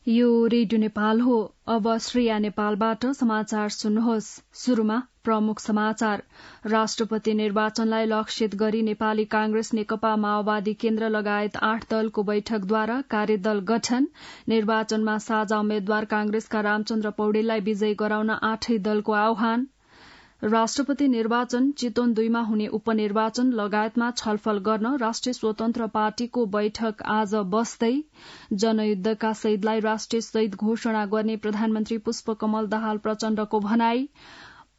यो रेडियो नेपाल हो। अब श्रेया नेपालबाट समाचार सुन्नुहोस्। शुरूमा प्रमुख समाचार। राष्ट्रपति निर्वाचनलाई लक्षित गरी नेपाली कांग्रेस, नेकपा माओवादी केन्द्र लगायत 8 दलको बैठकद्वारा कार्यदल गठन। निर्वाचनमा साझा उम्मेद्वार कांग्रेसका रामचन्द्र पौडेललाई विजयी गराउन 8 दलको आह्वान। राष्ट्रपति निर्वाचन, चितवन 2 मा हुने उपनिर्वाचन लगायतमा छलफल गर्न राष्ट्रिय स्वतन्त्र पार्टीको बैठक आज बस्दै। जनयुद्धका शहीदलाई राष्ट्रिय शहीद घोषणा गर्ने प्रधानमन्त्री पुष्पकमल दाहाल प्रचण्डको भनाई।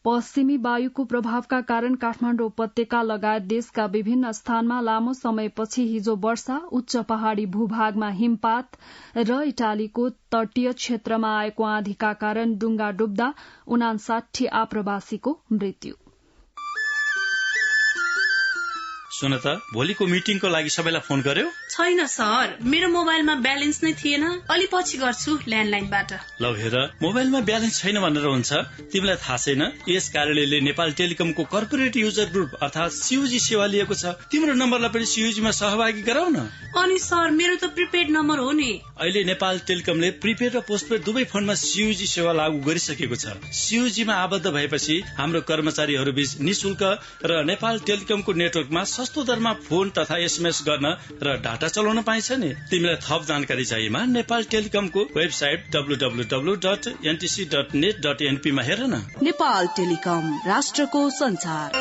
पश्चिमी वायुको प्रभावका कारण काठमाडौँ उपत्यका लगायत देशका विभिन्न स्थानमा लामो समयपछि हिजो वर्षा, उच्च पहाड़ी भूभागमा हिमपात र इटालीको तटीय क्षेत्रमा आएको आँधीका कारण डुङ्गा डुब्दा 59 आप्रवासीको मृत्यु। सुन त, भोलिको मिटिङको लागि सबैलाई फोन गर्यो? छैन सर, मेरो मोबाइलमा ब्यालेन्स नै थिएन। अलि पछि गर्छु ल्यान्डलाइनबाट। ल हेर, मोबाइलमा ब्यालेन्स छैन भनेर हुन्छ? तिमीलाई थाहा छैन यस कार्यालयले नेपाल टेलिकमको कर्पोरेट युजर ग्रुप अर्थात सीयूजी सेवा लिएको छ। तिम्रो नम्बरलाई पनि सीयूजीमा सहभागी गराउ न। अनि सर, मेरो त प्रिपेड नम्बर हो नि। अहिले नेपाल टेलिकमले प्रिपेड र पोस्टपेड दुवै फोनमा सीयूजी सेवा लागू गरिसकेको छ। सीयूजीमा आबद्ध भएपछि हाम्रो कर्मचारीहरू बीच निशुल्क र नेपाल टेलिकमको नेटवर्कमा सस्तो दरमा फोन तथा एसएमएस गर्न र डाटा चलाउन पाइन्छ नि। तिमीलाई थप जानकारी चाहिएमा नेपाल टेलिकमको वेबसाइट www.ntc.net.np मा हेर न। नेपाल टेलिकम, राष्ट्रको संचार।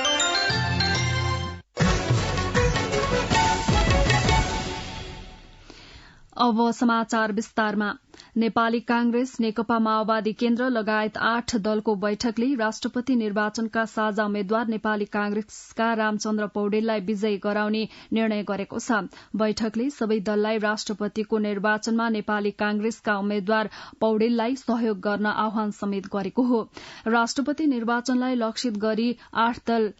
अब समाचार विस्तारमा। नेपाली कांग्रेस, नेकपा माओवादी केन्द्र लगायत 8 दलको बैठकले राष्ट्रपति निर्वाचनका साझा उम्मेद्वार नेपाली कांग्रेसका रामचन्द्र पौडेललाई विजयी गराउने निर्णय गरेको छ। बैठकले सबै दललाई राष्ट्रपतिको निर्वाचनमा नेपाली कांग्रेसका उम्मेद्वार पौडेललाई सहयोग गर्न आह्वान समेत गरेको हो। राष्ट्रपति निर्वाचनलाई लक्षित गरी 8 दल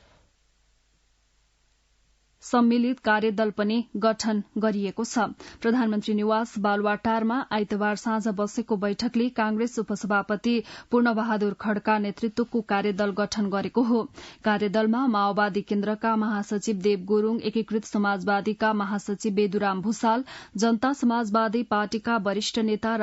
सम्मिलित कार्यदल पनि गठन गरिएको छ। प्रधानमन्त्री निवास बालुवाटारमा आइतबार साँझ बसेको बैठकले कांग्रेस उपसभापति पूर्णबहादुर खड्का नेतृत्वको कार्यदल गठन गरेको हो। कार्यदलमा माओवादी केन्द्रका महासचिव देव गुरूङ, एकीकृत समाजवादीका महासचिव बेदुराम भूषाल, जनता समाजवादी पार्टीका वरिष्ठ नेता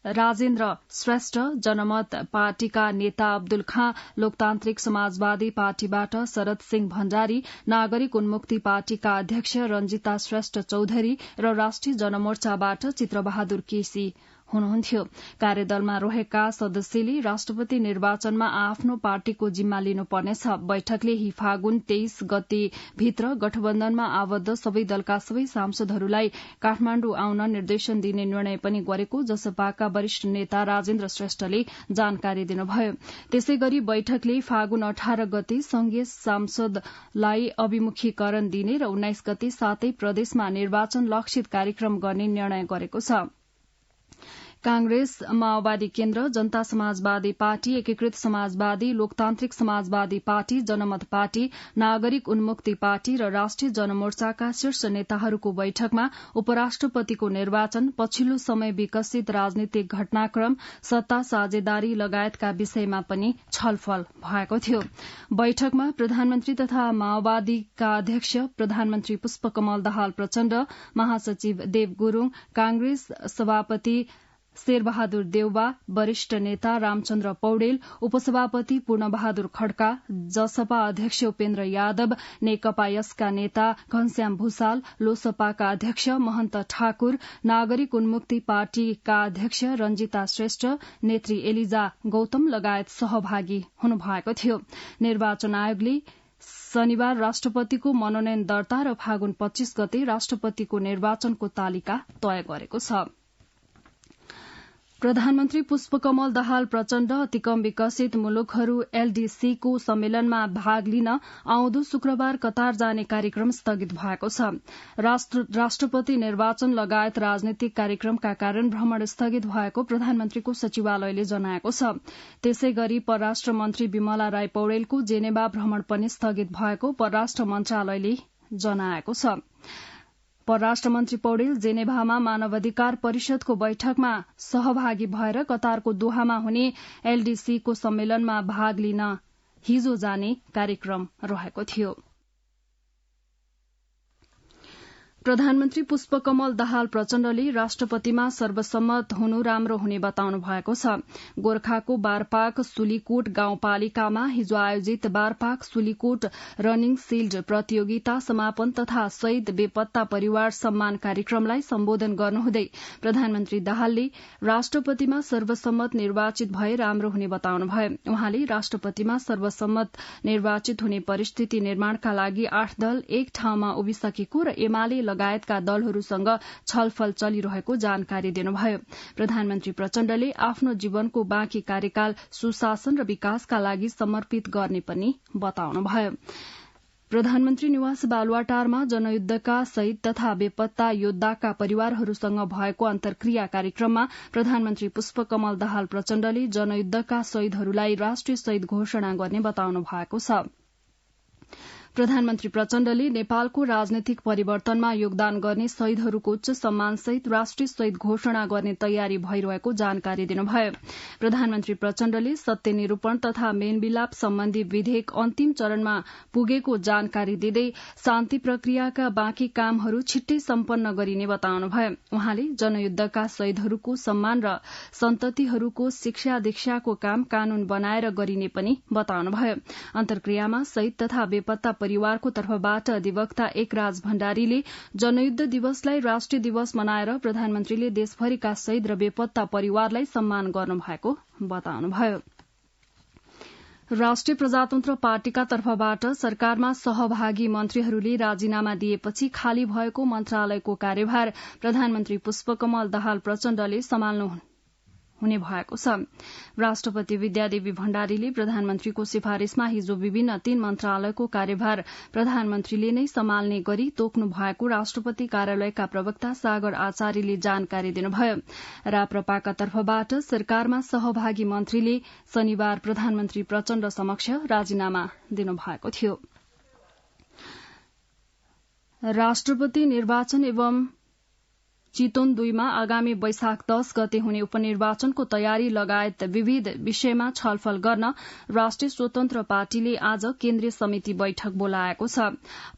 राजेन्द्र श्रेष्ठ, जनमत पार्टीका नेता अब्दुल खाँ, लोकतान्त्रिक समाजवादी पार्टीबाट शरद सिंह भण्डारी, नागरिक उन्मुक्ति पार्टीका अध्यक्ष रंजिता श्रेष्ठ चौधरी र राष्ट्रिय जनमोर्चाबाट चित्रबहादुर केसी हुनुहुन्थ्यो। कार्यदलमा रहेका सदस्यले राष्ट्रपति निर्वाचनमा आफ्नो पार्टीको जिम्मा लिनुपर्नेछ। बैठकले ही फागुन 23 गते भित्र गठबन्धनमा आबद्ध सबै दलका सबै सांसदहरूलाई काठमाण्डु आउन निर्देशन दिने निर्णय पनि गरेको जसपाका वरिष्ठ नेता राजेन्द्र श्रेष्ठले जानकारी दिनुभयो। त्यसै गरी बैठकले फागुन 18 गते संघीय सांसदलाई अभिमुखीकरण दिने र 19 गते सातै प्रदेशमा निर्वाचन लक्षित कार्यक्रम गर्ने निर्णय गरेको छ। कांग्रेस, माओवादी केन्द्र, जनता समाजवादी पार्टी, एकीकृत समाजवादी, लोकतान्त्रिक समाजवादी पार्टी, जनमत पार्टी, नागरिक उन्मुक्ति पार्टी र राष्ट्रिय जनमोर्चाका शीर्ष नेताहरूको बैठकमा उपराष्ट्रपतिको निर्वाचन, पछिल्लो समय विकसित राजनीतिक घटनाक्रम, सत्ता साझेदारी लगायतका विषयमा पनि छलफल भएको थियो। बैठकमा प्रधानमन्त्री तथा माओवादीका अध्यक्ष प्रधानमन्त्री पुष्पकमल दाहाल प्रचण्ड, महासचिव देव गुरूङ, कांग्रेस सभापति शेरबहादुर देउवा, वरिष्ठ नेता रामचन्द्र पौडेल, उपसभापति पूर्णबहादुर खड्का, जसपा अध्यक्ष उपेन्द्र यादव, नेकपा यसका नेता घनश्याम भूषाल, लोसपाका अध्यक्ष महन्त ठाकुर, नागरिक उन्मुक्ति पार्टीका अध्यक्ष रंजिता श्रेष्ठ, नेत्री एलिजा गौतम लगायत सहभागी हुनुभएको थियो। निर्वाचन आयोगले शनिबार राष्ट्रपतिको मनोनयन दर्ता र फागुन 25 गते राष्ट्रपतिको निर्वाचनको तालिका तय गरेको छ। प्रधानमन्त्री पुष्पकमल दाहाल प्रचण्ड अति कम विकसित मुलुकहरू एलडीसीको सम्मेलनमा भाग लिन आउँदो शुक्रबार कतार जाने कार्यक्रम स्थगित भएको छ। राष्ट्रपति निर्वाचन लगायत राजनीतिक कार्यक्रमका कारण भ्रमण स्थगित भएको प्रधानमन्त्रीको सचिवालयले जनाएको छ। त्यसै गरी परराष्ट्र मन्त्री विमला राई पौडेलको जेनेभा भ्रमण पनि स्थगित भएको परराष्ट्र मन्त्रालयले जनाएको छ। परराष्ट्र मन्त्री पौडेल जेनेभामा मानवाधिकार परिषदको बैठकमा सहभागी भएर कतारको दोहामा हुने एलडीसीको सम्मेलनमा भाग लिन हिजो जाने कार्यक्रम रहेको थियो। प्रधानमन्त्री पुष्पकमल दाहाल प्रचण्डले राष्ट्रपतिमा सर्वसम्मत हुनु राम्रो हुने बताउनु भएको छ। गोर्खाको बारपाक सुलीकोट गाउँपालिकामा हिजो आयोजित बारपाक सुलीकोट रनिङ सील्ड प्रतियोगिता समापन तथा शहीद बेपत्ता परिवार सम्मान कार्यक्रमलाई सम्बोधन गर्नुहुँदै प्रधानमन्त्री दाहालले राष्ट्रपतिमा सर्वसम्मत निर्वाचित भए राम्रो हुने बताउनुभयो। उहाँले राष्ट्रपतिमा सर्वसम्मत निर्वाचित हुने परिस्थिति निर्माणका लागि 8 दल एक ठाउँमा उभिसकेको र एमाले लगायतका दलहरूसँग छलफल चलिरहेको जानकारी दिनुभयो। प्रधानमन्त्री प्रचण्डले आफ्नो जीवनको बाँकी कार्यकाल सुशासन र विकासका लागि समर्पित गर्ने पनि बताउनुभयो। प्रधानमन्त्री निवास बालुवाटारमा जनयुद्धका शहीद तथा बेपत्ता योद्धाका परिवारहरूसँग भएको अन्तर्क्रिया कार्यक्रममा प्रधानमन्त्री पुष्पकमल दाहाल प्रचण्डले जनयुद्धका शहीदहरूलाई राष्ट्रिय शहीद घोषणा गर्ने बताउनु भएको छ। प्रधानमन्त्री प्रचण्डले नेपालको राजनैतिक परिवर्तनमा योगदान गर्ने शहीदहरूको उच्च सम्मानसहित राष्ट्रिय शहीद घोषणा गर्ने तयारी भइरहेको जानकारी दिनुभयो। प्रधानमन्त्री प्रचण्डले सत्य निरूपण तथा मेलमिलाप सम्बन्धी विधेयक अन्तिम चरणमा पुगेको जानकारी दिँदै शान्ति प्रक्रियाका बाँकी कामहरू छिट्टै सम्पन्न गरिने बताउनुभयो। उहाँले जनयुद्धका शहीदहरूको सम्मान र सन्ततिहरूको शिक्षा दीक्षाको काम कानून बनाएर गरिने पनि बताउनुभयो। अन्तर्क्रियामा शहीद तथा बेपत्ता परिवारको तर्फबाट अधिवक्ता एकराज भण्डारीले जनयुद्ध दिवसलाई राष्ट्रिय दिवस मनाएर प्रधानमन्त्रीले देशभरिका शहीद र बेपत्ता परिवारलाई सम्मान गर्नुभएको बताउनुभयो। राष्ट्रिय प्रजातन्त्र पार्टीका तर्फबाट सरकारमा सहभागी मन्त्रीहरूले राजीनामा दिएपछि खाली भएको मन्त्रालयको कार्यभार प्रधानमन्त्री पुष्पकमल दाहाल प्रचण्डले सम्हाल्नु हुने भएको छ। राष्ट्रपति विद्यादेवी भण्डारीले प्रधानमन्त्रीको सिफारिशमा हिजो विभिन्न 3 मन्त्रालयको कार्यभार प्रधानमन्त्रीले नै सम्हाल्ने गरी तोक्नु भएको राष्ट्रपति कार्यालयका प्रवक्ता सागर आचार्यले जानकारी दिनुभयो। राप्रपाका तर्फबाट सरकारमा सहभागी मन्त्रीले शनिबार प्रधानमन्त्री प्रचण्ड समक्ष राजीनामा दिनुभएको थियो। राष्ट्रपति निर्वाचन एवं चितवन 2 मा आगामी वैशाख 10 गते हुने उपनिर्वाचनको तयारी लगायत विविध विषयमा छलफल गर्न राष्ट्रिय स्वतन्त्र पार्टीले आज केन्द्रीय समिति बैठक बोलाएको छ।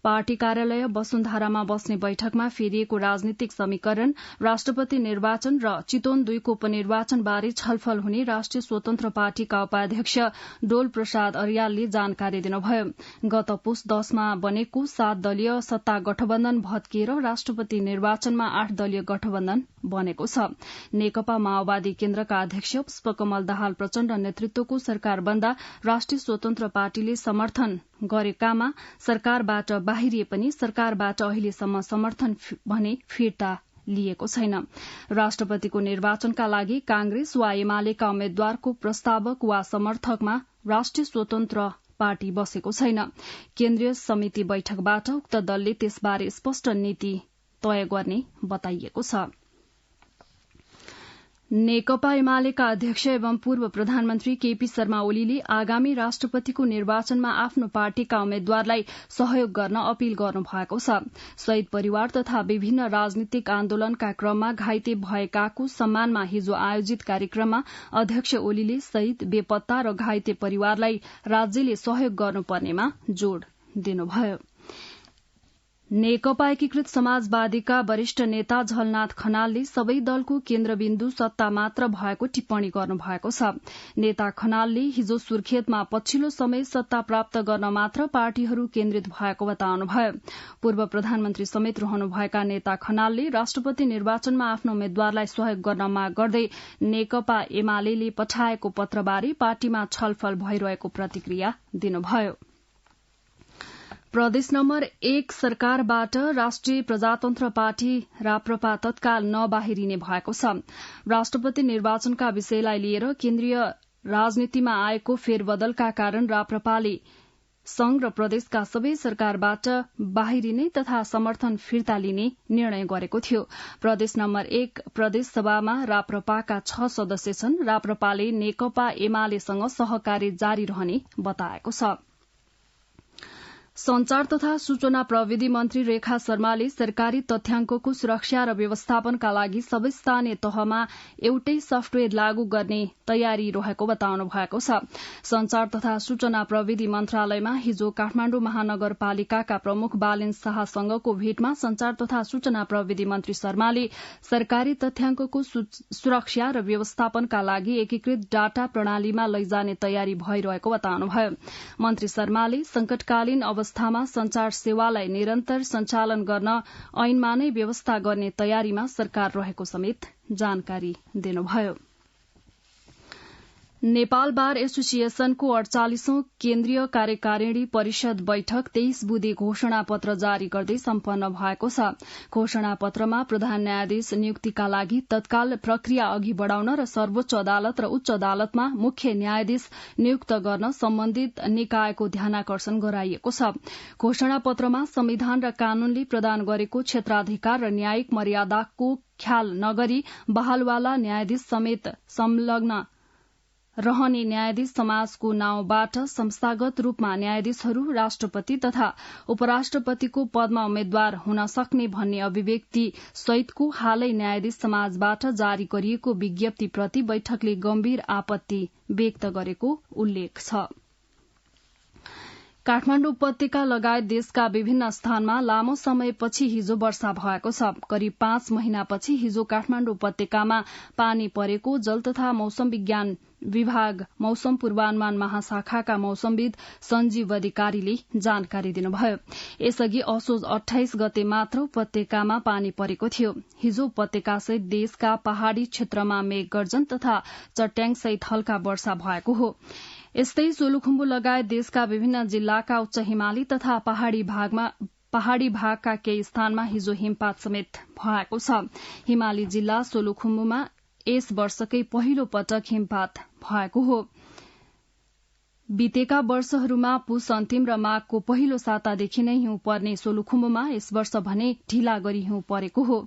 पार्टी कार्यालय वसुन्धरामा बस्ने बैठकमा फेरिएको राजनीतिक समीकरण, राष्ट्रपति निर्वाचन र चितवन 2 को उपनिर्वाचन बारे छलफल हुने राष्ट्रिय स्वतन्त्र पार्टीका उपाध्यक्ष डोल प्रसाद अर्यालले जानकारी दिनुभयो। गत पुस 10 मा बनेको 7 दलीय सत्ता गठबन्धन भत्किएर राष्ट्रपति निर्वाचनमा 8 दलीय गठबन्धन बनेको छ। नेकपा माओवादी केन्द्रका अध्यक्ष पुष्पकमल दाहाल प्रचण्ड नेतृत्वको सरकार बन्दा राष्ट्रिय स्वतन्त्र पार्टीले समर्थन गरेकामा सरकारबाट बाहिरिए पनि सरकारबाट अहिलेसम्म समर्थन भने फिर्ता लिएको छैन। राष्ट्रपतिको निर्वाचनका लागि कांग्रेस वा एमालेका उम्मेद्वारको प्रस्तावक वा समर्थकमा राष्ट्रिय स्वतन्त्र पार्टी बसेको छैन। केन्द्रीय समिति बैठकबाट उक्त दलले त्यसबारे स्पष्ट नीति तय गर्ने बताइएको छ। नेकपा एमालेका अध्यक्ष एवं पूर्व प्रधानमन्त्री केपी शर्मा ओलीले आगामी राष्ट्रपतिको निर्वाचनमा आफ्नो पार्टीका उम्मेद्वारलाई सहयोग गर्न अपील गर्नु भएको छ। शहीद परिवार तथा विभिन्न राजनीतिक आन्दोलनका क्रममा घाइते भएकाको सम्मानमा हिजो आयोजित कार्यक्रममा अध्यक्ष ओलीले शहीद, बेपत्ता र घाइते परिवारलाई राज्यले सहयोग गर्नुपर्नेमा जोड़ दिनुभयो। नेकपा एकीकृत समाजवादीका वरिष्ठ नेता झलनाथ खनालले सबै दलको केन्द्रबिन्दु सत्ता मात्र भएको टिप्पणी गर्नुभएको छ। नेता खनालले हिजो सुर्खेतमा पछिल्लो समय सत्ता प्राप्त गर्न मात्र पार्टीहरू केन्द्रित भएको बताउनुभयो। पूर्व प्रधानमन्त्री समेत रहनुभएका नेता खनालले राष्ट्रपति निर्वाचनमा आफ्नो उम्मेद्वारलाई सहयोग गर्न माग गर्दै नेकपा एमाले पठाएको पत्रबारे पार्टीमा छलफल भइरहेको प्रतिक्रिया दिनुभयो। प्रदेश नम्बर 1 सरकारबाट राष्ट्रिय प्रजातन्त्र पार्टी राप्रपा तत्काल नबाहिरिने भएको छ। राष्ट्रपति निर्वाचनका विषयलाई लिएर केन्द्रीय राजनीतिमा आएको फेरबदलका कारण राप्रपाले संघ र प्रदेशका सबै सरकारबाट बाहिरिने तथा समर्थन फिर्ता लिने निर्णय गरेको थियो। प्रदेश नम्बर 1 प्रदेश सभामा राप्रपाका 6 सदस्य छन्। राप्रपाले नेकपा एमालेसँग सहकार्य जारी रहने बताएको छ। संचार तथा सूचना प्रविधि मन्त्री रेखा शर्माले सरकारी तथ्याङ्कको सुरक्षा र व्यवस्थापनका लागि सबै स्थानीय तहमा एउटै सफ्टवेयर लागू गर्ने तयारी रहेको बताउनु भएको छ। संचार तथा सूचना प्रविधि मन्त्रालयमा हिजो काठमाडौँ महानगरपालिकाका प्रमुख बालेन शाहसँगको भेटमा संचार तथा सूचना प्रविधि मन्त्री शर्माले सरकारी तथ्याङ्कको सुरक्षा र व्यवस्थापनका लागि एकीकृत डाटा प्रणालीमा लैजाने तयारी भइरहेको बताउनुभयो। मन्त्री शर्माले संकटकालीन अवस्थामा संचार सेवालाई निरन्तर सञ्चालन गर्न ऐनमा नै व्यवस्था गर्ने तयारीमा सरकार रहेको समेत जानकारी दिनुभयो। नेपाल बार एसोसिएशनको 48औं केन्द्रीय कार्यकारिणी परिषद बैठक 23 बुँदे घोषणा पत्र जारी गर्दै सम्पन्न भएको छ। घोषणा पत्रमा प्रधान न्यायाधीश नियुक्तिका लागि तत्काल प्रक्रिया अघि बढ़ाउन र सर्वोच्च अदालत र उच्च अदालतमा मुख्य न्यायाधीश नियुक्त गर्न सम्बन्धित निकायको ध्यानाकर्षण गराइएको छ। घोषणा पत्रमा संविधान र कानूनले प्रदान गरेको क्षेत्राधिकार र न्यायिक मर्यादाको ख्याल नगरी बहालवाला न्यायाधीश समेत संलग्न रहने न्यायाधीश समाजको नाउँबाट संस्थागत रूपमा न्यायाधीशहरू राष्ट्रपति तथा उपराष्ट्रपतिको पदमा उम्मेद्वार हुन सक्ने भन्ने अभिव्यक्ति सहितको हालै न्यायाधीश समाजबाट जारी गरिएको विज्ञप्तिप्रति बैठकले गम्भीर आपत्ति व्यक्त गरेको उल्लेख छ। काठमाडौँ उपत्यका लगायत देशका विभिन्न स्थानमा लामो समयपछि हिजो वर्षा भएको छ। करिब 5 महिनापछि हिजो काठमाडौँ उपत्यकामा पानी परेको जल तथा मौसम विज्ञान विभाग मौसम पूर्वानुमान महाशाखाका मौसमविद सञ्जीव अधिकारीले जानकारी दिनुभयो। यसअघि असोज 28 गते मात्र उपत्यकामा पानी परेको थियो। हिजो उपत्यकासहित देशका पहाड़ी क्षेत्रमा मेघगर्जन तथा चट्याङसहित हल्का वर्षा भएको हो। यस्तै सोलुखुम्बु लगायत देशका विभिन्न जिल्लाका उच्च हिमाली तथा पहाड़ी भागका केही स्थानमा हिजो हिमपात समेत भएको छ। हिमाली जिल्ला सोलुखुम्बुमा यस वर्षकै पहिलो पटक हिमपात भएको हो। बितेका वर्षहरूमा पुष अन्तिम र माघको पहिलो सातादेखि नै हिउँ पर्ने सोलुखुम्बुमा यस वर्ष भने ढिला गरी हिउँ परेको हो।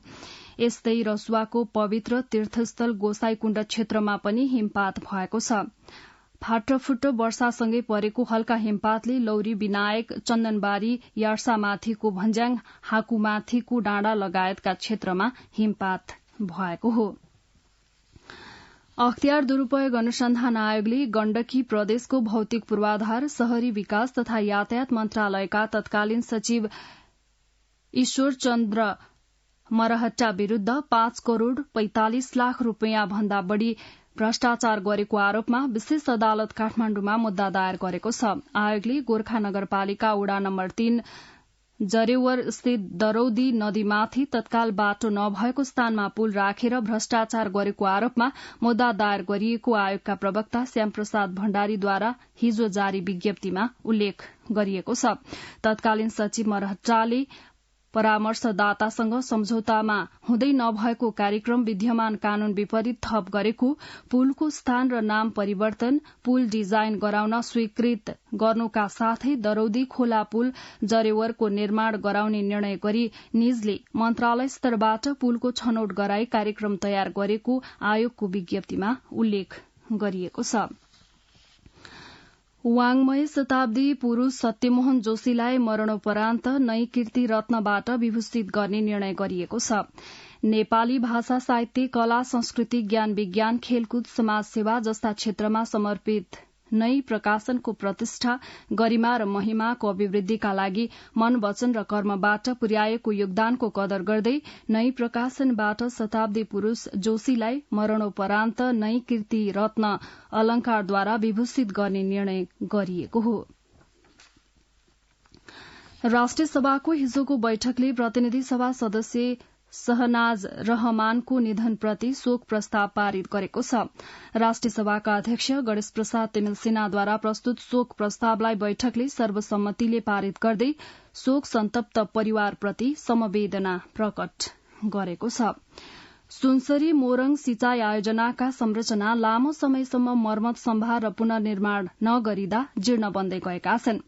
यस्तै रसुवाको पवित्र तीर्थस्थल गोसाईकुण्ड क्षेत्रमा पनि हिमपात भएको छ। फाटफुट वर्षासँगै परेको हल्का हिमपातले लौरी विनायक चन्दनबारी यार्सामाथिको भन्ज्याङ हाकुमाथिको डाँडा लगायतका क्षेत्रमा हिमपात भएको हो। अख्तियार दुरूपयोग अनुसन्धान आयोगले गण्डकी प्रदेशको भौतिक पूर्वाधार शहरी विकास तथा यातायात मन्त्रालयका तत्कालीन सचिव ईश्वर चन्द्र मरहट्टा विरूद्ध 5 करोड़ 45 लाख रूपियाँ भन्दा बढ़ी भ्रष्टाचार गरेको आरोपमा विशेष अदालत काठमाण्डुमा मुद्दा दायर गरेको छ। आयोगले गोर्खा नगरपालिका वडा नम्बर 3 जरेवर स्थित दरौदी नदीमाथि तत्काल बाटो नभएको स्थानमा पुल राखेर भ्रष्टाचार गरेको आरोपमा मुद्दा दायर गरिएको आयोगका प्रवक्ता श्यामप्रसाद भण्डारीद्वारा हिजो जारी विज्ञप्तिमा उल्लेख गरिएको छ। तत्कालीन सचिव मरहट्टाले परामर्शदातासँग सम्झौतामा हुँदै नभएको कार्यक्रम विद्यमान कानून विपरीत थप गरेको, पुलको स्थान र नाम परिवर्तन, पुल डिजाइन गराउन स्वीकृत गर्नुका साथै दरौदी खोला पुल जरेवरको निर्माण गराउने निर्णय गरी निजले मन्त्रालय स्तरबाट पुलको छनौट गराई कार्यक्रम तयार गरेको आयोगको विज्ञप्तिमा उल्लेख गरिएको छ। वाङ्मय शताब्दी पुरूष सत्यमोहन जोशीलाई मरणोपरान्त नई कीर्ति रत्नबाट विभूषित गर्ने निर्णय गरिएको छ। नेपाली भाषा साहित्य कला संस्कृति ज्ञान विज्ञान खेलकुद समाजसेवा जस्ता क्षेत्रमा समर्पित नई प्रकाशनको प्रतिष्ठा गरिमा र महिमाको अभिवृद्धिका लागि मन वचन र कर्मबाट पुर्याएको योगदानको कदर गर्दै नई प्रकाशनबाट शताब्दी पुरूष जोशीलाई मरणोपरान्त नई कीर्ति रत्न अलंकारद्वारा विभूषित गर्ने निर्णय गरिएको हो। राष्ट्रिय सभाको हिजोको बैठकले प्रतिनिधि सभा सदस्य शहनाज रहमानको निधनप्रति शोक प्रस्ताव पारित गरेको छ। राष्ट्रिय सभाका अध्यक्ष गणेश प्रसाद तिमिल सिन्हाद्वारा प्रस्तुत शोक प्रस्तावलाई बैठकले सर्वसम्मतिले पारित गर्दै शोक सन्तप्त परिवारप्रति समवेदना प्रकट गरेको छ। सुनसरी मोरङ सिंचाई आयोजनाका संरचना लामो समयसम्म मर्मत सम्भार र पुनर्निर्माण नगरिँदा जीर्ण बन्दै गएका छन्।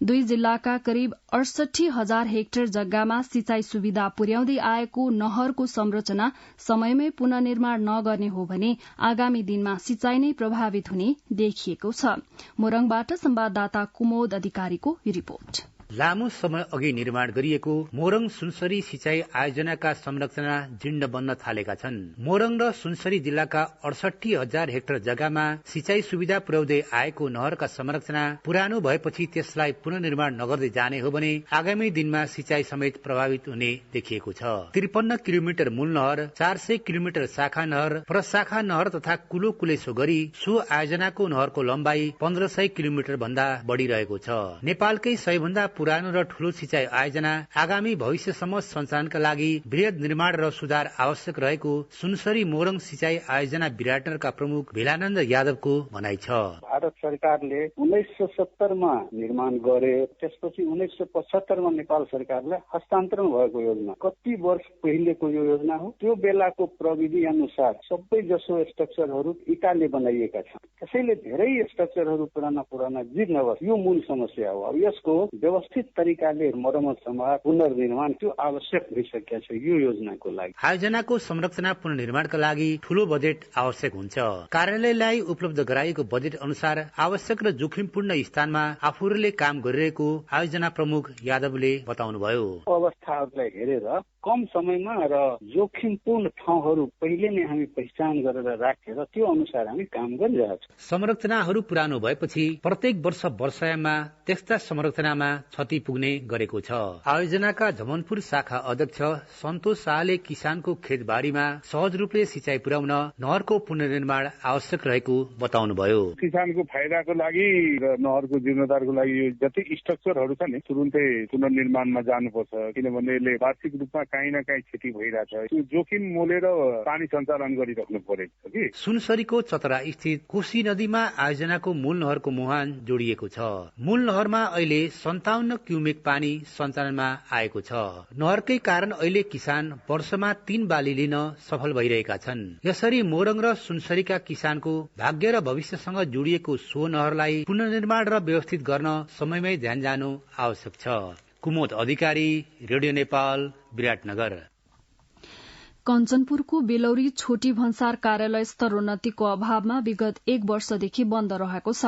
2 जिल्लाका करिब 68,000 हेक्टर जग्गामा सिंचाई सुविधा पुर्याउँदै आएको नहरको संरचना समयमै पुनर्निर्माण नगर्ने हो भने आगामी दिनमा सिंचाई नै प्रभावित हुने देखिएको छ। मोरङबाट संवाददाता कुमोद अधिकारीको रिपोर्ट। लामो समय अघि निर्माण गरिएको मोरङ सुनसरी सिंचाई आयोजनाका संरचना जीर्ण बन्न थालेका छन्। मोरङ र सुनसरी जिल्लाका 68,000 हेक्टर जग्गामा सिंचाई सुविधा पुर्याउँदै आएको नहरका संरचना पुरानो भएपछि त्यसलाई पुनर्निर्माण नगर्दै जाने हो भने आगामी दिनमा सिंचाई समेत प्रभावित हुने देखिएको छ। 53 किलोमिटर मूल नहर, 400 किलोमिटर शाखा नहर, प्रशाखा नहर तथा कुलो कुलेसो गरी सो आयोजनाको नहरको लम्बाई 1500 किलोमिटर भन्दा बढी रहेको छ। नेपालकै सबैभन्दा पुरानो र ठूलो सिंचाई आयोजना आगामी भविष्यसम्म सञ्चालनका लागि वृहत निर्माण र सुधार आवश्यक रहेको सुनसरी मोरङ सिंचाई आयोजना विराटनगरका प्रमुख भेलानन्द यादवको भनाइ छ। भारत सरकारले 1970 मा निर्माण गरे, त्यसपछि 1975 मा नेपाल सरकारलाई हस्तान्तरण भएको योजना कति वर्ष पहिलेको यो योजना हो। त्यो बेलाको प्रविधि अनुसार सबै जसो स्ट्रक्चरहरू इटाले बनाइएका छन्। त्यसैले धेरै स्ट्रक्चरहरू पुराना जीर्ण अवस्था, यो मूल समस्या हो। अब यसको व्यवस्थित तरिकाले मरम्मत समार पुनर्निर्माण त्यो आवश्यक भइसकेको छ यो योजनाको लागि। आयोजनाको संरचना पुनर्निर्माणका लागि ठूलो बजेट आवश्यक हुन्छ। कार्यालयलाई उपलब्ध गराइएको बजेट अनुसार आवश्यक र जोखिमपूर्ण स्थानमा आफूहरूले काम गरिरहेको आयोजना प्रमुख यादवले बताउनुभयो। अवस्थाहरूलाई हेरेर कम समयमा र जोखिमपूर्ण ठाउँहरू पहिले नै हामी पहिचान गरेर राखेर त्यो अनुसार हामी काम गरिरहेका छौँ। संरचनाहरू पुरानो भएपछि प्रत्येक वर्ष वर्षायाममा त्यस्ता संरचनामा क्षति पुग्ने गरेको छ। आयोजनाका झमनपुर शाखा अध्यक्ष सन्तोष शाहले किसानको खेतबारीमा सहज रूपले सिंचाई पुर्याउन नहरको पुनर्निर्माण आवश्यक रहेको बताउनुभयो। किसानको फाइदाको लागि र नहरको जीर्णोद्धारको लागि यो जति स्ट्रक्चरहरू छ नि तुरुन्तै पुनर्निर्माणमा जानुपर्छ, किनभने यसले वार्षिक रूपमा काहीँ न काहीँ क्षति भइरहेछ। त्यो जोखिम मोलेर पानी सञ्चालन गरिराख्नु परेको छ कि। सुनसरीको चतरा स्थित कोशी नदीमा आयोजनाको मूल नहरको मुहान जोडिएको छ। मूल नहरमा अहिले 57 क्युमेक पानी सञ्चालनमा आएको छ। नहरकै कारण अहिले किसान वर्षमा 3 बाली लिन सफल भइरहेका छन्। यसरी मोरङ र सुनसरीका किसानको भाग्य र भविष्यसँग जोडिएको सो नहरलाई पुनर्निर्माण र व्यवस्थित गर्न समयमै ध्यान जानु आवश्यक छ। कुमोद अधिकारी, रेडियो नेपाल, विराटनगर। कञ्चनपुरको बेलौरी छोटी भन्सार कार्यालय स्तरोन्नतिको अभावमा विगत 1 वर्षदेखि बन्द रहेको छ।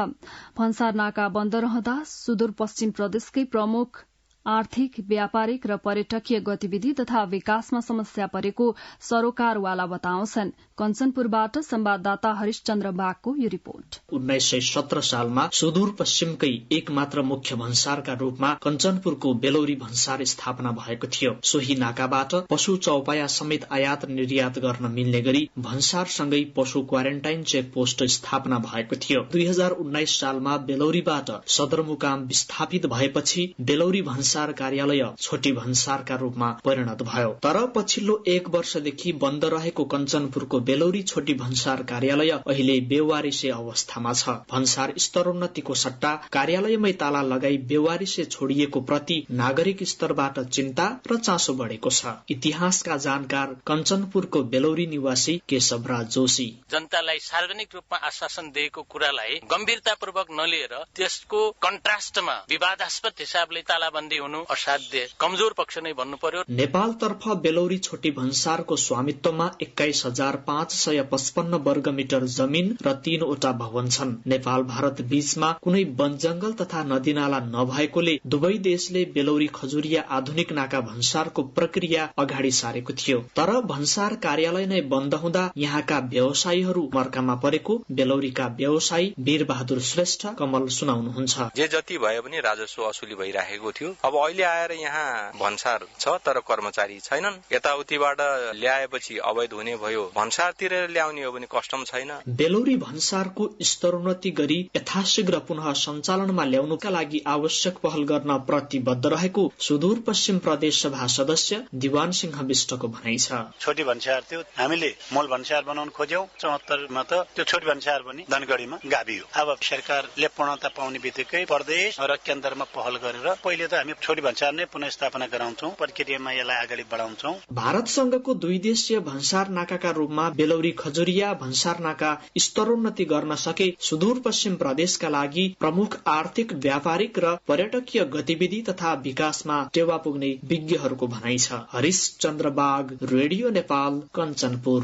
भन्सार नाका बन्द रहँदा सुदूरपश्चिम प्रदेशकै प्रमुख आर्थिक, व्यापारिक र पर्यटकीय गतिविधि तथा विकासमा समस्या परेको सरोकारवाला बताउँछन्। कञ्चनपुरबाट संवाददाता हरिशचन्द्र बागको यो रिपोर्ट। 1917 सालमा सुदूरपश्चिमकै एकमात्र मुख्य भन्सारका रूपमा कञ्चनपुरको बेलौरी भन्सार स्थापना भएको थियो। सोही नाकाबाट पशु चौपाया समेत आयात निर्यात गर्न मिल्ने गरी भन्सारसँगै पशु क्वारेन्टाइन चेक पोस्ट स्थापना भएको थियो। 2019 सालमा बेलौरीबाट सदरमुकाम विस्थापित भएपछि बेलौरी भन्सार कार्यालय छोटी भन्सारका रूपमा परिणत भयो। तर पछिल्लो 1 वर्षदेखि बन्द रहेको कञ्चनपुरको बेलौरी छोटी भन्सार कार्यालय अहिले बेवारिसे अवस्थामा छ। भन्सार स्तरोन्नतिको सट्टा कार्यालयमै ताला लगाई बेवारिसे छोडिएको प्रति नागरिक स्तरबाट चिन्ता र चासो बढेको छ। इतिहासका जानकार कञ्चनपुरको बेलौरी निवासी केशवराज जोशी, जनतालाई सार्वजनिक रूपमा आश्वासन दिएको कुरालाई गम्भीरतापूर्वक नलिएर त्यसको कन्ट्रास्टमा विवादास्पद हिसाबले तालाबन्दी हुनु असाध्य कमजोर पक्ष नै भन्नु पर्यो। नेपालतर्फ बेलौरी छोटी भन्सारको स्वामित्वमा 21,555 वर्ग मिटर जमिन र 3वटा भवन छन्। नेपाल भारत बीचमा कुनै वन जंगल तथा नदीनाला नभएकोले दुवै देशले बेलौरी खजुरिया आधुनिक नाका भन्सारको प्रक्रिया अगाडि सारेको थियो। तर भन्सार कार्यालय नै बन्द हुँदा यहाँका व्यवसायीहरू मर्कामा परेको बेलौरीका व्यवसायी वीर बहादुर श्रेष्ठ कमल सुनाउनुहुन्छ। जे जति भयो पनि राजस्व असुली भइरहेको थियो। अब अहिले आएर यहाँ भन्सार छ तर कर्मचारी छैनन्। यताउतिबाट ल्याएपछि अवैध हुने भयो। भन्सारतिर ल्याउने हो भने कस्टम छैन। बेलौरी भन्सारको स्तरोन्नति गरी यथाशीघ्र पुनः सञ्चालनमा ल्याउनुका लागि आवश्यक पहल गर्न प्रतिबद्ध रहेको सुदूरपश्चिम प्रदेश सभा सदस्य दिवान सिंह विष्टको भनाइ छ। छोटी भन्सार थियो, हामीले मूल भन्सार बनाउन खोज्यौं। 74 मा त त्यो छोटी भन्सार पनि धनगढीमा गाभियो। अब सरकारले पूर्णता पाउने बित्तिकै प्रदेश र केन्द्रमा पहल गरेर पहिले त हामी छोटी भन्सार नै पुनर्स्थापना गराउँछौं, प्रक्रियामा यसलाई अगाडि बढाउँछौं। भारतसँगको 2 देशीय भन्सार नाकाका रूपमा बेलौरी खजुरिया भन्सार नाका स्तरोन्नति गर्न सके सुदूरपश्चिम प्रदेशका लागि प्रमुख आर्थिक, व्यापारिक र पर्यटकीय गतिविधि तथा विकासमा टेवा पुग्ने विज्ञहरूको भनाइ छ। हरिशचन्द्र बाग, रेडियो नेपाल, कञ्चनपुर।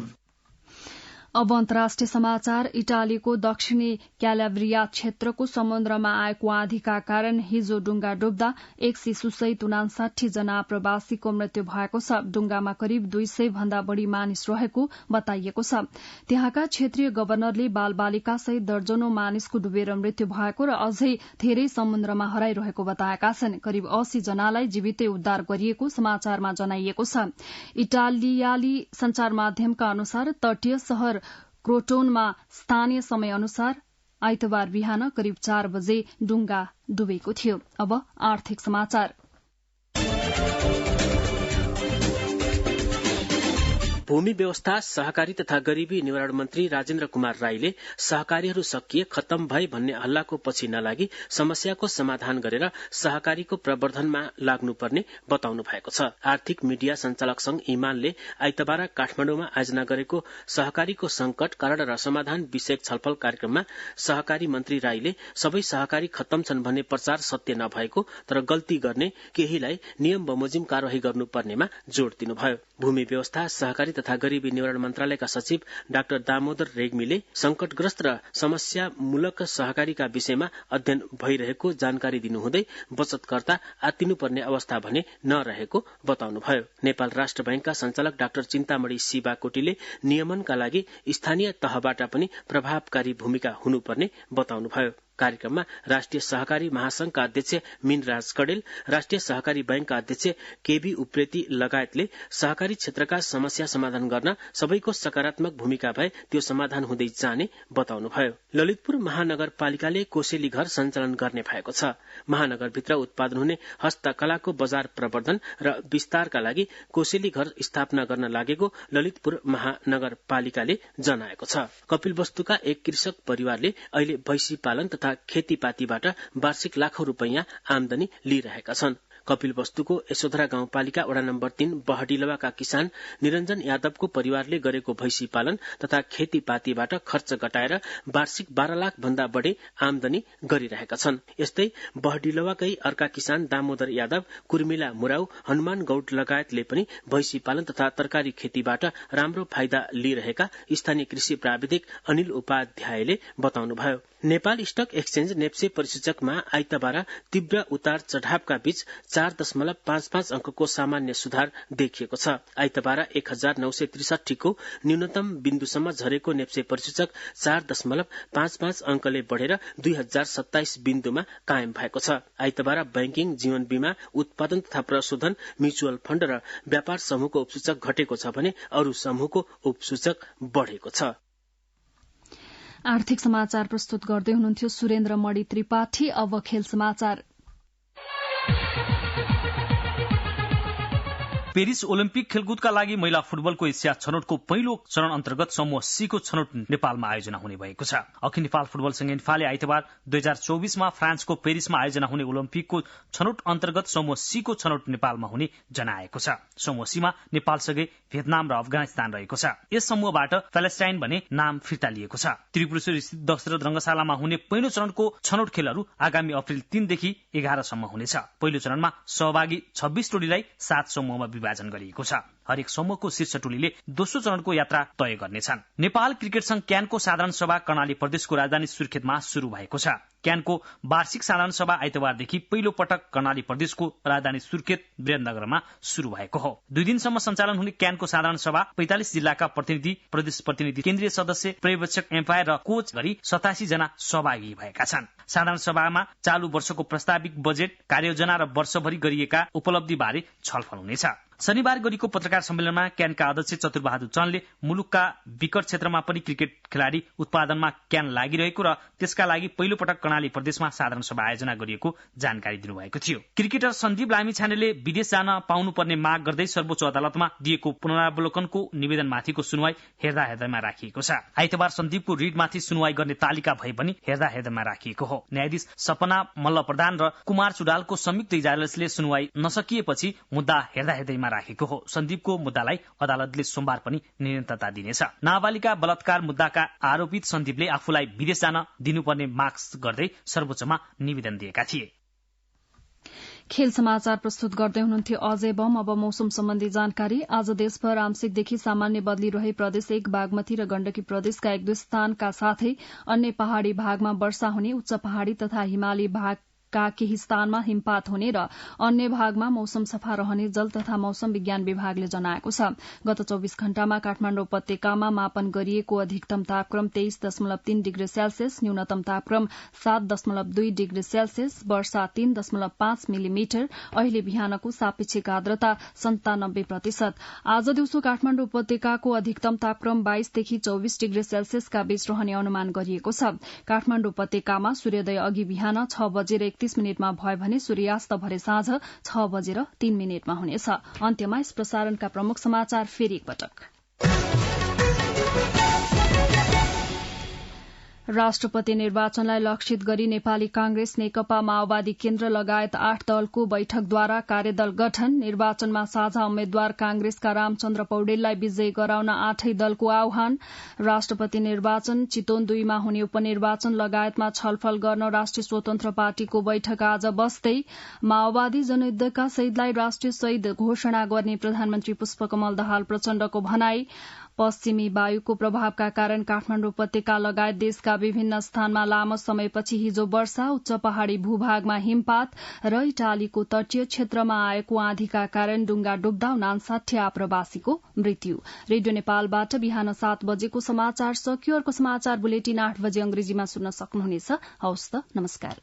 अब अन्तर्राष्ट्रिय समाचार। इटालीको दक्षिणी क्यालाब्रिया क्षेत्रको समुद्रमा आएको आँधीका कारण हिजो डुङ्गा डुब्दा एक शिशुसहित 59 जना प्रवासीको मृत्यु भएको छ। डुङ्गामा करिब 200 भन्दा बढ़ी मानिस रहेको बताइएको छ। त्यहाँका क्षेत्रीय गवर्नरले बालबालिका सहित दर्जनौं मानिसको डुबेर मृत्यु भएको र अझै धेरै समुद्रमा हराइरहेको बताएका छन्। करिब 80 जनालाई जीवितै उद्धार गरिएको समाचारमा जनाइएको छ। इटालियाली संचार माध्यमका अनुसार तटीय शहर क्रोटोनमा स्थानीय समय अनुसार आइतबार बिहान करिब 4 बजे डुङ्गा डुबेको थियो। अब आर्थिक समाचार। भूमि व्यवस्था, सहकारी तथा गरीबी निवारण मन्त्री राजेन्द्र कुमार राईले सहकारीहरू सकिए खत्तम भए भन्ने हल्लाको पछि नलागी समस्याको समाधान गरेर सहकारीको प्रवर्धनमा लाग्नुपर्ने बताउनु भएको छ। आर्थिक मीडिया संचालक संघ इमानले आइतबार काठमाडौँमा आयोजना गरेको सहकारीको संकट, कारण र समाधान विषयक छलफल कार्यक्रममा सहकारी मन्त्री राईले सबै सहकारी खत्तम छन् भन्ने प्रचार सत्य नभएको तर गल्ती गर्ने केहीलाई नियम बमोजिम कार्यवाही गर्नुपर्नेमा जोड़ दिनुभयो। भूमि व्यवस्था, सहकारी तथा गरीबी निवारण मन्त्रालयका सचिव डाक्टर दामोदर रेग्मीले संकटग्रस्त र समस्यामूलक सहकारीका विषयमा अध्ययन भइरहेको जानकारी दिनुहुँदै बचतकर्ता आत्तिनुपर्ने अवस्था भने नरहेको बताउनुभयो। नेपाल राष्ट्र बैंकका संचालक डाक्टर चिन्तामणी शिवाकोटीले नियमनका लागि स्थानीय तहबाट पनि प्रभावकारी भूमिका हुनुपर्ने बताउनुभयो। कार्यक्रममा राष्ट्रिय सहकारी महासंघका अध्यक्ष मीनराज कडेल, राष्ट्रिय सहकारी बैंकका अध्यक्ष केबी उप्रेती लगायतले सहकारी क्षेत्रका समस्या समाधान गर्न सबैको सकारात्मक भूमिका भए त्यो समाधान हुँदै जाने बताउनुभयो। ललितपुर महानगरपालिकाले कोसेली घर सञ्चालन गर्ने भएको छ। महानगरभित्र उत्पादन हुने हस्तकलाको बजार प्रवर्धन र विस्तारका लागि कोसेली घर स्थापना गर्न लागेको ललितपुर महानगरपालिकाले जनाएको छ। कपिलवस्तुका एक कृषक परिवारले अहिले भैँसी पालन तथा खेतीपातीबाट वार्षिक लाखौं रुपैयाँ आमदानी लिइरहेका छन्। कपिलवस्तुको यशोधरा गाउँपालिका वडा नम्बर 3 बहडीलवाका किसान निरञ्जन यादवको परिवारले गरेको भैँसी पालन तथा खेतीपातीबाट खर्च घटाएर वार्षिक 12 लाख भन्दा बढ़ी आमदानी गरिरहेका छन्। यस्तै बहडीलवाकै अर्का किसान दामोदर यादव, कुर्मिला मुराउ, हनुमान गौड लगायतले पनि भैँसी पालन तथा तरकारी खेतीबाट राम्रो फाइदा लिइरहेका स्थानीय कृषि प्राविधिक अनिल उपाध्यायले बताउनुभयो। नेपाल स्टक एक्सचेन्ज नेप्से परिसूचकमा आइतबार तीव्र उतार चढ़ावका बीच 4.55 अंकको सामान्य सुधार देखिएको छ। आइतबार 1963 को न्यूनतम बिन्दुसम्म झरेको नेप्से परिसूचक 4.55 अंकले बढ़ेर 2027 बिन्दुमा कायम भएको छ। आइतबार बैंकिङ, जीवन बीमा, उत्पादन तथा प्रशोधन, म्युचुअल फण्ड र व्यापार समूहको उपसूचक घटेको छ भने अरू समूहको उपसूचक बढ़ेको छ। आर्थिक समाचार प्रस्तुत गर्दै हुनुहुन्थ्यो सुरेन्द्र मणि त्रिपाठी। अब खेल समाचार। पेरिस ओलम्पिक खेलकुदका लागि महिला फुटबलको एसिया छनौटको पहिलो चरण अन्तर्गत समूह सी को छनौट नेपालमा आयोजना हुने भएको छ। अखिल नेपाल फुटबल संघ इन्फाले आइतबार 2024 मा फ्रान्सको पेरिसमा आयोजना हुने ओलम्पिकको छनौट अन्तर्गत समूह सी को छनौट नेपालमा हुने जनाएको छ। समूह सी मा नेपालसँगै भियतनाम र अफगानिस्तान रहेको छ। यस समूहबाट प्यालेस्टाइन भने नाम फिर्ता लिएको छ। त्रिपुरेश्वर स्थित दशरथ रंगशालामा हुने पहिलो चरणको छनौट खेलहरू आगामी अप्रेल 3 देखि 11 सम्म हुनेछ। पहिलो चरणमा सहभागी 26 टोलीलाई 7 समूहमा विभाजन गरिएको छ। हरेक समूहको शीर्ष टोलीले दोस्रो चरणको यात्रा तय गर्नेछन्। नेपाल क्रिकेट संघ क्यानको साधारण सभा कर्णाली प्रदेशको राजधानी सुर्खेतमा शुरू भएको छ। क्यानको वार्षिक साधारण सभा आइतबारदेखि पहिलो पटक कर्णाली प्रदेशको राजधानी सुर्खेत वीरेन्द्रनगरमा शुरू भएको हो। 2 दिनसम्म सञ्चालन हुने क्यानको साधारण सभा 45 जिल्लाका प्रतिनिधि, प्रदेश प्रतिनिधि, केन्द्रीय सदस्य, पर्यवेक्षक, एम्पायर र कोच गरी 87 जना सहभागी भएका छन्। साधारण सभामा चालू वर्षको प्रस्ताविक बजेट, कार्ययोजना र वर्षभरि गरिएका उपलब्धि बारे छलफल हुनेछ। शनिबार गरेको पत्रकार सम्मेलनमा क्यानका अध्यक्ष चतुरबहादुर चन्दले मुलुकका विकट क्षेत्रमा पनि क्रिकेट खेलाडी उत्पादनमा क्यान लागिरहेको र त्यसका लागि पहिलो पटक कर्णाली प्रदेशमा साधारण सभा आयोजना गरिएको जानकारी दिनुभएको थियो। क्रिकेटर सन्दीप लामिछानेले विदेश जान पाउनुपर्ने माग गर्दै सर्वोच्च अदालतमा दिएको पुनरावलोकनको निवेदनमाथिको सुनवाई हेर्दामा राखिएको छ। आइतबार सन्दीपको रिटमाथि सुनवाई गर्ने तालिका भए पनि हेर्दामा राखिएको हो। न्यायाधीश सपना मल्ल प्रधान र कुमार चुडालको संयुक्त इजलासले सुनवाई नसकिएपछि मुद्दा हेर्दामा राखेको हो। सन्दीपको मुद्दालाई अदालतले सोमबार पनि निरन्तरता दिनेछ। नाबालिका बलात्कार मुद्दाका आरोपित सन्दीपले आफूलाई विदेश जान दिनुपर्ने माग गर्दै सर्वोच्चमा निवेदन दिएका थिए। खेल समाचार प्रस्तुत गर्दै हुनुहुन्थ्यो अजय बम। अब मौसम सम्बन्धी जानकारी। आज देशभर आंशिकदेखि सामान्य बदली रहे प्रदेश 1 बागमती र गण्डकी प्रदेशका 1-2 स्थानका साथै अन्य पहाड़ी भागमा वर्षा हुने, उच्च पहाड़ी तथा हिमाली भागका केही स्थानमा हिमपात हुने र अन्य भागमा मौसम सफा रहने जल तथा मौसम विज्ञान विभागले जनाएको छ। गत 24 घण्टामा काठमाडौँ उपत्यकामा मापन गरिएको अधिकतम तापक्रम 23.3 डिग्री सेल्सियस, न्यूनतम तापक्रम 7.2 डिग्री सेल्सियस, वर्षा 3.5 मिलिमिटर। अहिले बिहानको सापेक्षिक आर्द्रता 97%। आज दिउँसो काठमाडौँ उपत्यकाको अधिकतम तापक्रम 22 देखि 24 डिग्री सेल्सियसका बीच रहने अनुमान गरिएको छ। काठमाडौँ उपत्यकामा सूर्योदय अघि बिहान 6:31 भयो भने सूर्यास्त भरे साँझ 6:03 हुनेछ। अन्त्यमा यस प्रसारणका प्रमुख समाचार फेरि एकपटक। राष्ट्रपति निर्वाचनलाई लक्षित गरी नेपाली कांग्रेस, नेकपा माओवादी केन्द्र लगायत 8 दलको बैठकद्वारा कार्यदल गठन। निर्वाचनमा साझा उम्मेद्वार कांग्रेसका रामचन्द्र पौडेललाई विजयी गराउन 8 दलको आह्वान। राष्ट्रपति निर्वाचन, चितवन 2 मा हुने उपनिर्वाचन लगायतमा छलफल गर्न राष्ट्रिय स्वतन्त्र पार्टीको बैठक आज बस्दै। माओवादी जनयुद्धका शहीदलाई राष्ट्रिय शहीद घोषणा गर्ने प्रधानमन्त्री पुष्पकमल दाहाल प्रचण्डको भनाई। पश्चिमी वायुको प्रभावका कारण काठमाडौँ उपत्यका लगायत देशका विभिन्न स्थानमा लामो समयपछि हिजो वर्षा, उच्च पहाड़ी भूभागमा हिमपात र इटालीको तटीय क्षेत्रमा आएको आँधीका कारण डुङ्गा डुब्दा 59 आप्रवासीको मृत्यु। रेडियो नेपालबाट बिहान 7 बजेको समाचार सकियो। अर्को समाचार बुलेटिन 8 बजे अंग्रेजीमा सुन्न सक्नुहुनेछ। हवस् त, नमस्कार।